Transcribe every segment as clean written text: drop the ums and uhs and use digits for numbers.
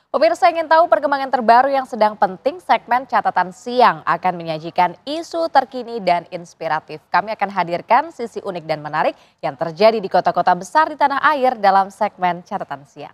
Pemirsa ingin tahu perkembangan terbaru yang sedang penting, segmen Catatan Siang akan menyajikan isu terkini dan inspiratif. Kami akan hadirkan sisi unik dan menarik yang terjadi di kota-kota besar di tanah air dalam segmen Catatan Siang.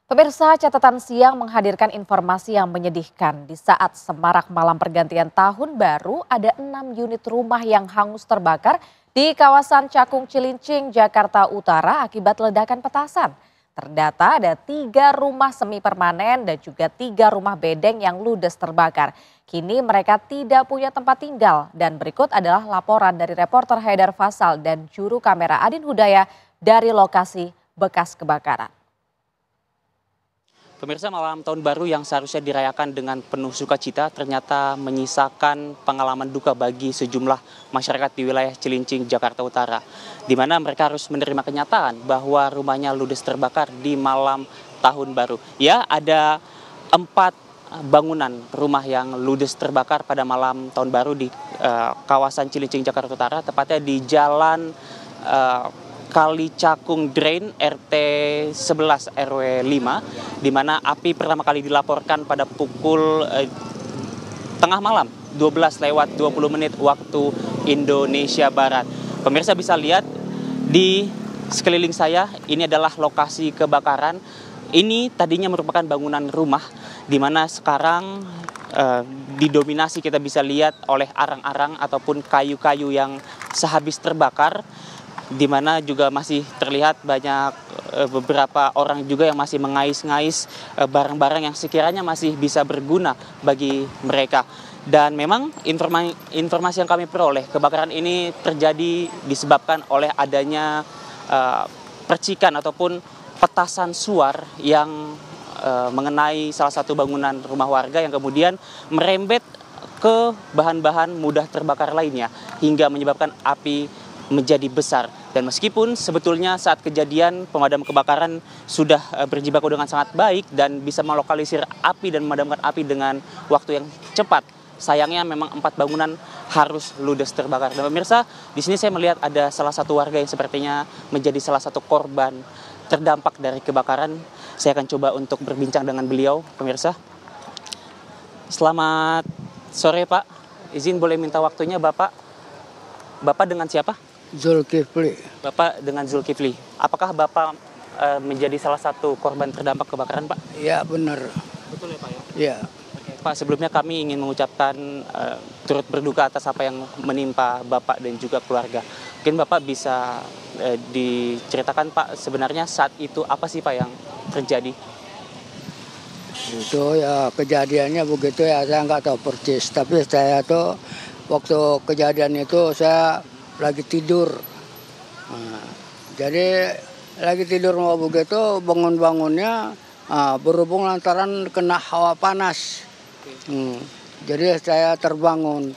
Pemirsa, Catatan Siang menghadirkan informasi yang menyedihkan. Di saat semarak malam pergantian tahun baru, ada 6 unit rumah yang hangus terbakar di kawasan Cakung Cilincing, Jakarta Utara akibat ledakan petasan. Terdata ada 3 rumah semi permanen dan juga 3 rumah bedeng yang ludes terbakar. Kini mereka tidak punya tempat tinggal dan berikut adalah laporan dari reporter Haidar Fasal dan juru kamera Adin Hudaya dari lokasi bekas kebakaran. Pemirsa, malam tahun baru yang seharusnya dirayakan dengan penuh sukacita ternyata menyisakan pengalaman duka bagi sejumlah masyarakat di wilayah Cilincing, Jakarta Utara. Di mana mereka harus menerima kenyataan bahwa rumahnya ludes terbakar di malam tahun baru. Ya, ada 4 bangunan rumah yang ludes terbakar pada malam tahun baru di kawasan Cilincing, Jakarta Utara, tepatnya di Jalan Kali Cakung Drain RT 11 RW 5, di mana api pertama kali dilaporkan pada pukul tengah malam 12:20 waktu Indonesia Barat. Pemirsa bisa lihat di sekeliling saya, ini adalah lokasi kebakaran. Ini tadinya merupakan bangunan rumah, di mana sekarang didominasi kita bisa lihat oleh arang-arang ataupun kayu-kayu yang sehabis terbakar, di mana juga masih terlihat banyak beberapa orang juga yang masih mengais-ngais barang-barang yang sekiranya masih bisa berguna bagi mereka. Dan memang informasi yang kami peroleh, kebakaran ini terjadi disebabkan oleh adanya percikan ataupun petasan suar yang mengenai salah satu bangunan rumah warga yang kemudian merembet ke bahan-bahan mudah terbakar lainnya hingga menyebabkan api menjadi besar. Dan meskipun sebetulnya saat kejadian pemadam kebakaran sudah berjibaku dengan sangat baik dan bisa melokalisir api dan memadamkan api dengan waktu yang cepat, sayangnya memang 4 bangunan harus ludes terbakar. Dan pemirsa, di sini saya melihat ada salah satu warga yang sepertinya menjadi salah satu korban terdampak dari kebakaran. Saya akan coba untuk berbincang dengan beliau, pemirsa. Selamat sore, Pak. Izin boleh minta waktunya, Bapak? Bapak dengan siapa? Zulkifli. Bapak dengan Zulkifli. Apakah Bapak menjadi salah satu korban terdampak kebakaran, Pak? Ya benar. Betul ya, Pak ya? Ya. Oke, Pak, sebelumnya kami ingin mengucapkan turut berduka atas apa yang menimpa Bapak dan juga keluarga. Mungkin Bapak bisa diceritakan, Pak, sebenarnya saat itu apa sih, Pak, yang terjadi? Itu ya kejadiannya begitu ya, saya nggak tahu persis. Tapi saya tuh waktu kejadian itu saya lagi tidur. Nah, jadi lagi tidur mau begitu bangun-bangunnya berhubung lantaran kena hawa panas. Jadi saya terbangun.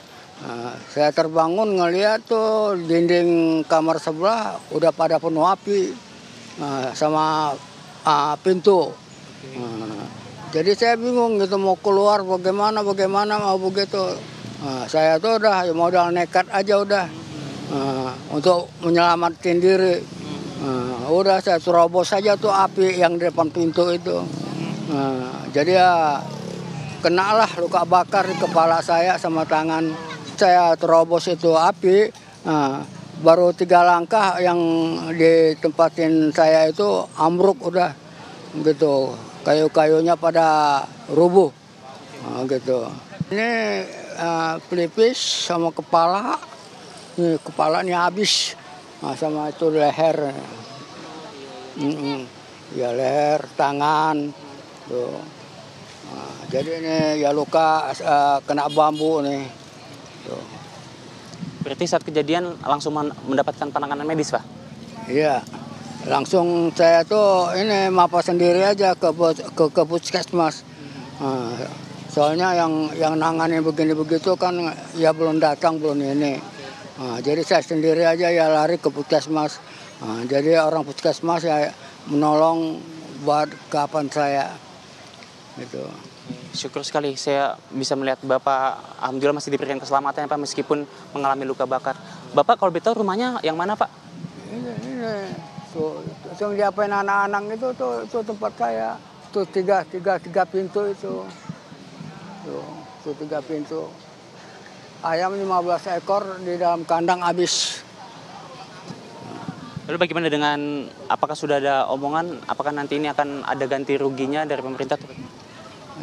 Saya terbangun ngeliat tuh dinding kamar sebelah udah pada penuh api sama pintu. Jadi saya bingung gitu mau keluar bagaimana mau begitu. Saya tuh udah modal nekat aja udah. Untuk menyelamatkan diri, udah saya terobos saja tuh api yang di depan pintu itu. Jadi ya kenalah luka bakar di kepala saya sama tangan. Saya terobos itu api, baru 3 langkah yang ditempatin saya itu ambruk udah gitu. Kayu-kayunya pada rubuh gitu. Ini pelipis sama kepala. Ini kepalanya habis, sama itu leher, ya leher, tangan, tuh. Jadi ini ya luka kena bambu nih. Tuh. Berarti saat kejadian langsung mendapatkan penanganan medis, Pak? Iya, langsung saya tuh ini mapa sendiri aja ke puskesmas. Soalnya yang nangani begini begitu kan ya belum datang belum ini. Jadi saya sendiri aja ya lari ke puskesmas. Jadi orang puskesmas ya menolong buat kehidupan saya. Gitu. Syukur sekali saya bisa melihat Bapak, alhamdulillah masih diberikan keselamatan ya Pak, meskipun mengalami luka bakar. Bapak kalau betul rumahnya yang mana Pak? Ini tuh yang diapain anak-anak itu tempat saya. Tuh tiga pintu itu. Tuh 3 pintu. Ayam 15 ekor di dalam kandang habis. Lalu bagaimana dengan, apakah sudah ada omongan, apakah nanti ini akan ada ganti ruginya dari pemerintah?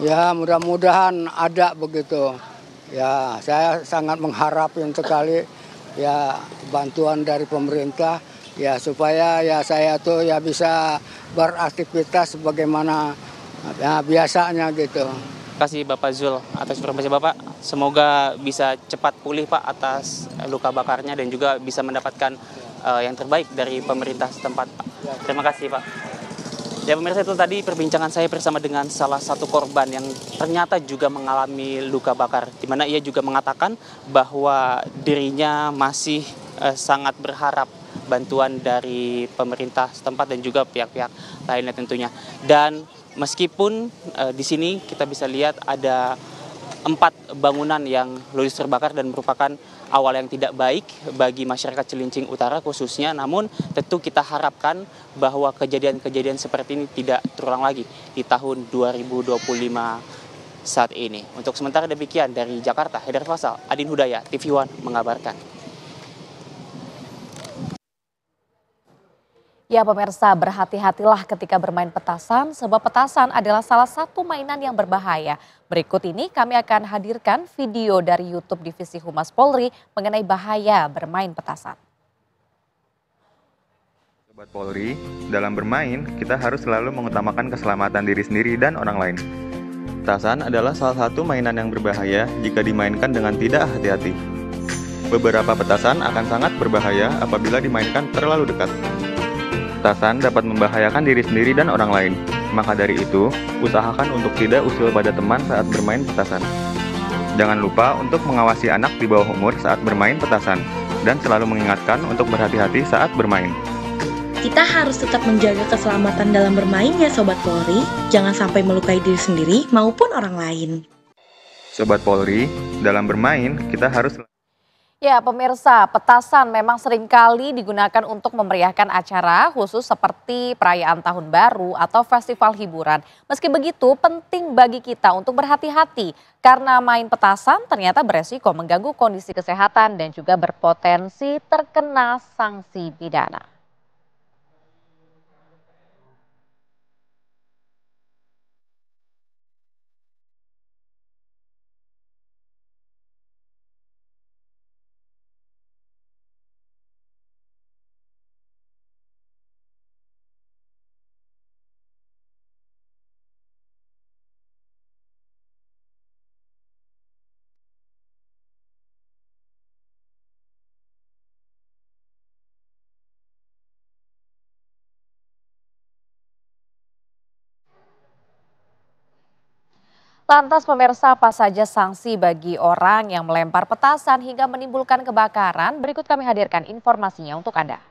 Ya mudah-mudahan ada begitu. Ya saya sangat mengharapkan sekali ya bantuan dari pemerintah ya supaya ya saya tuh ya bisa beraktivitas sebagaimana ya biasanya gitu. Terima kasih Bapak Zul atas informasi Bapak. Semoga bisa cepat pulih Pak atas luka bakarnya dan juga bisa mendapatkan yang terbaik dari pemerintah setempat Pak. Terima kasih Pak. Ya pemirsa, itu tadi perbincangan saya bersama dengan salah satu korban yang ternyata juga mengalami luka bakar. Di mana ia juga mengatakan bahwa dirinya masih sangat berharap bantuan dari pemerintah setempat dan juga pihak-pihak lainnya tentunya. Dan meskipun di sini kita bisa lihat ada 4 bangunan yang ludes terbakar dan merupakan awal yang tidak baik bagi masyarakat Cilincing Utara khususnya, namun tentu kita harapkan bahwa kejadian-kejadian seperti ini tidak terulang lagi di tahun 2025 saat ini. Untuk sementara demikian dari Jakarta, Haidar Faisal, Adin Hudaya, TV One mengabarkan. Ya pemirsa, berhati-hatilah ketika bermain petasan sebab petasan adalah salah satu mainan yang berbahaya. Berikut ini kami akan hadirkan video dari YouTube Divisi Humas Polri mengenai bahaya bermain petasan. Sobat Polri, dalam bermain kita harus selalu mengutamakan keselamatan diri sendiri dan orang lain. Petasan adalah salah satu mainan yang berbahaya jika dimainkan dengan tidak hati-hati. Beberapa petasan akan sangat berbahaya apabila dimainkan terlalu dekat. Petasan dapat membahayakan diri sendiri dan orang lain. Maka dari itu, usahakan untuk tidak usil pada teman saat bermain petasan. Jangan lupa untuk mengawasi anak di bawah umur saat bermain petasan, dan selalu mengingatkan untuk berhati-hati saat bermain. Kita harus tetap menjaga keselamatan dalam bermain ya Sobat Polri. Jangan sampai melukai diri sendiri maupun orang lain. Sobat Polri, dalam bermain kita harus... Ya pemirsa, petasan memang seringkali digunakan untuk memeriahkan acara khusus seperti perayaan tahun baru atau festival hiburan. Meski begitu penting bagi kita untuk berhati-hati karena main petasan ternyata beresiko mengganggu kondisi kesehatan dan juga berpotensi terkena sanksi pidana. Lantas pemirsa, apa saja sanksi bagi orang yang melempar petasan hingga menimbulkan kebakaran? Berikut kami hadirkan informasinya untuk Anda.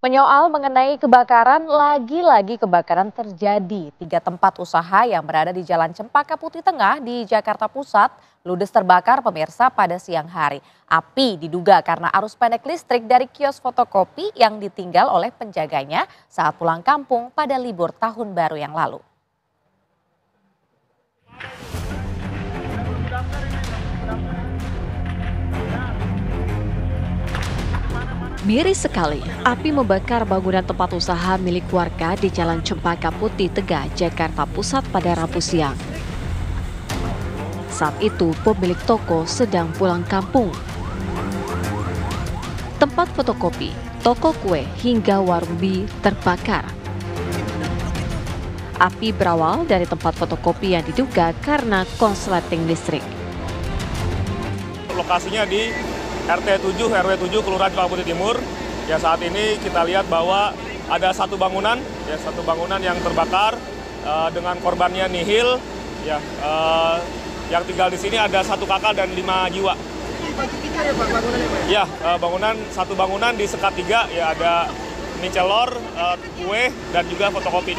Menyoal mengenai kebakaran, lagi-lagi kebakaran terjadi. 3 tempat usaha yang berada di Jalan Cempaka Putih Tengah di Jakarta Pusat ludes terbakar pemirsa pada siang hari. Api diduga karena arus pendek listrik dari kios fotokopi yang ditinggal oleh penjaganya saat pulang kampung pada libur tahun baru yang lalu. Miris sekali, api membakar bangunan tempat usaha milik warga di Jalan Cempaka Putih Tengah, Jakarta Pusat pada Rabu siang. Saat itu, pemilik toko sedang pulang kampung. Tempat fotokopi, toko kue, hingga warung mie terbakar. Api berawal dari tempat fotokopi yang diduga karena konsleting listrik. Lokasinya di RT 7, RW 7, Kelurahan Cempaka Putih Timur. Ya, saat ini kita lihat bahwa ada satu bangunan yang terbakar dengan korbannya nihil. Ya, yang tinggal di sini ada 1 kakak dan 5 jiwa. Ya, satu bangunan di sekat 3 ya, ada mie celor, kue, dan juga fotokopi.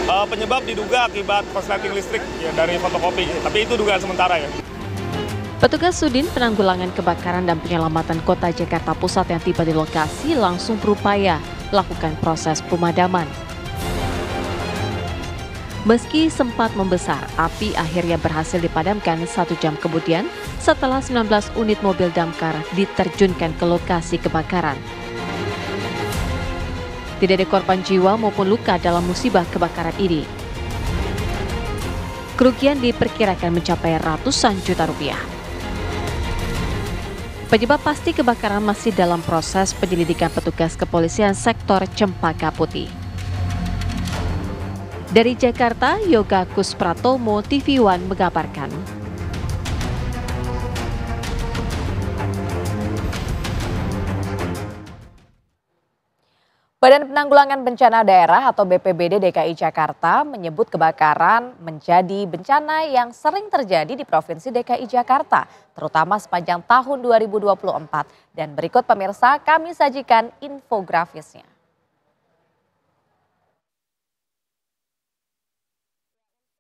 Penyebab diduga akibat korsleting listrik ya, dari fotokopi, tapi itu dugaan sementara ya. Petugas Sudin Penanggulangan Kebakaran dan Penyelamatan Kota Jakarta Pusat yang tiba di lokasi langsung berupaya melakukan proses pemadaman. Meski sempat membesar, api akhirnya berhasil dipadamkan 1 jam kemudian setelah 19 unit mobil damkar diterjunkan ke lokasi kebakaran. Tidak ada korban jiwa maupun luka dalam musibah kebakaran ini. Kerugian diperkirakan mencapai ratusan juta rupiah. Penyebab pasti kebakaran masih dalam proses penyelidikan petugas kepolisian sektor Cempaka Putih. Dari Jakarta, Yoga Kuspratomo, TV One mengabarkan. Badan Penanggulangan Bencana Daerah atau BPBD DKI Jakarta menyebut kebakaran menjadi bencana yang sering terjadi di Provinsi DKI Jakarta, terutama sepanjang tahun 2024. Dan berikut pemirsa kami sajikan infografisnya.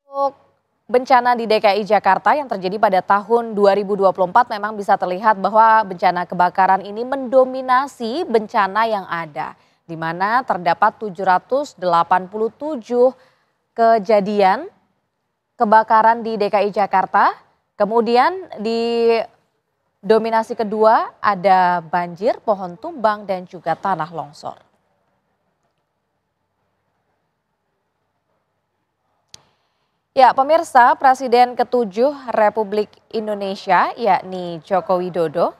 Untuk bencana di DKI Jakarta yang terjadi pada tahun 2024 memang bisa terlihat bahwa bencana kebakaran ini mendominasi bencana yang ada, di mana terdapat 787 kejadian kebakaran di DKI Jakarta. Kemudian di dominasi kedua ada banjir, pohon tumbang, dan juga tanah longsor. Ya, pemirsa, Presiden ke-7 Republik Indonesia yakni Joko Widodo